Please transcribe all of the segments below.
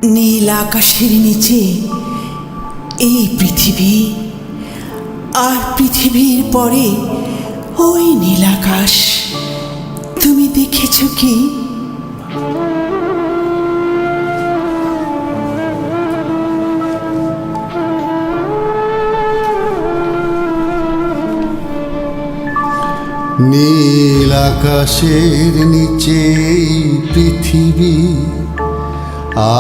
নীল আকাশের নিচে এই পৃথিবী, আর পৃথিবীর পরে ওই নীল আকাশ। তুমি দেখেছ কি? নীল আকাশের নিচে পৃথিবী,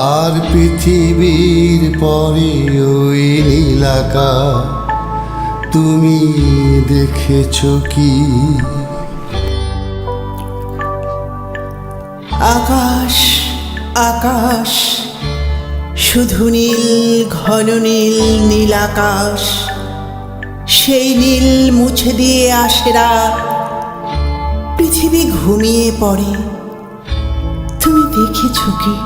আর পৃথিবীর পরে ওই নীল আকাশ। তুমি দেখেছ কি? আকাশ আকাশ, শুধু নীল, ঘন নীল, নীল আকাশ। সেই নীল মুছে দিয়ে আসে রাত, পৃথিবী ঘুমিয়ে পড়ে। তুমি দেখেছ কি?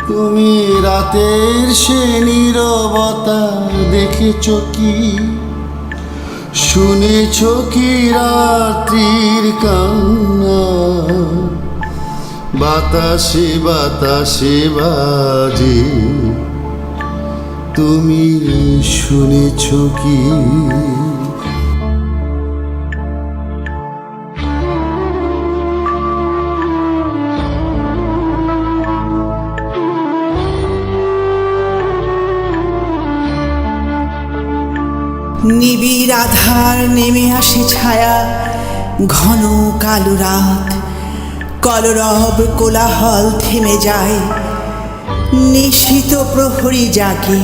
তুমি রাতের সে নীরবতা দেখেছ কি? শুনেছ কি রাত্রির কান্না? বাতাসে বাতাসে বাজে, তুমি শুনেছ কি? নিবিড় আধার নেমে আসে ছায়া, ঘন কালো রাত, কলরব কোলাহল থেমে যায়, নিশীত প্রহরী জাগে।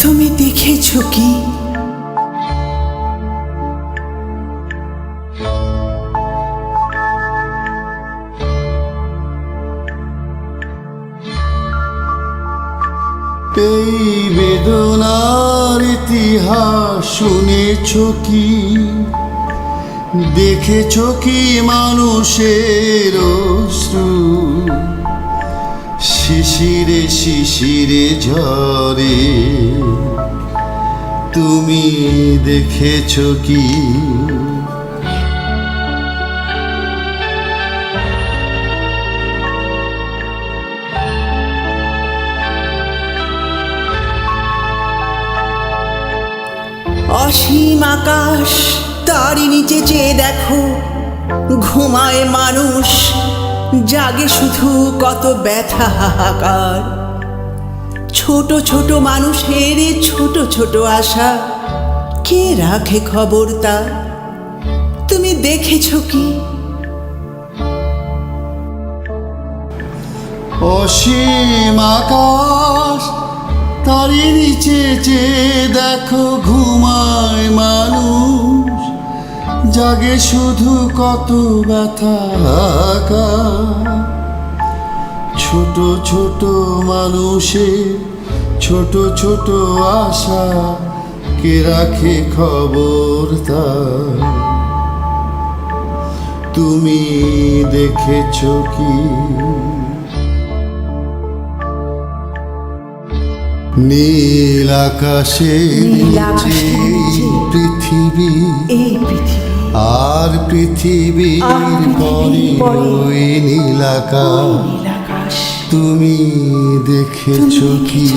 তুমি দেখেছ কি? এই বেদনার ইতিহাস শুনেছ কি? দেখেছ কি মানুষের অশ্রু শিশিরে শিশিরে ঝরে? তুমি দেখেছ কি? অসীম আকাশ, তারই নিচে চেয়ে দেখো, ঘুমায় মানুষ, জাগে শুধু কত ব্যথা হাহাকার। ছোট ছোট মানুষের ছোট ছোট আশা, কে রাখে খবর তা? তুমি দেখেছ কি? অসীম আকাশ, তারই নিচে চেয়ে দেখো, ঘুমায় মানুষ, জাগে শুধু কত ব্যথা হাহাকার। ছোট ছোট মানুষের ছোট ছোট আশা, কে রাখে খবর তার? তুমি দেখেছ কি? নীল আকাশের নিচে পৃথিবী, আর পৃথিবীর পরে ওই নীল আকাশ। তুমি দেখেছ কি?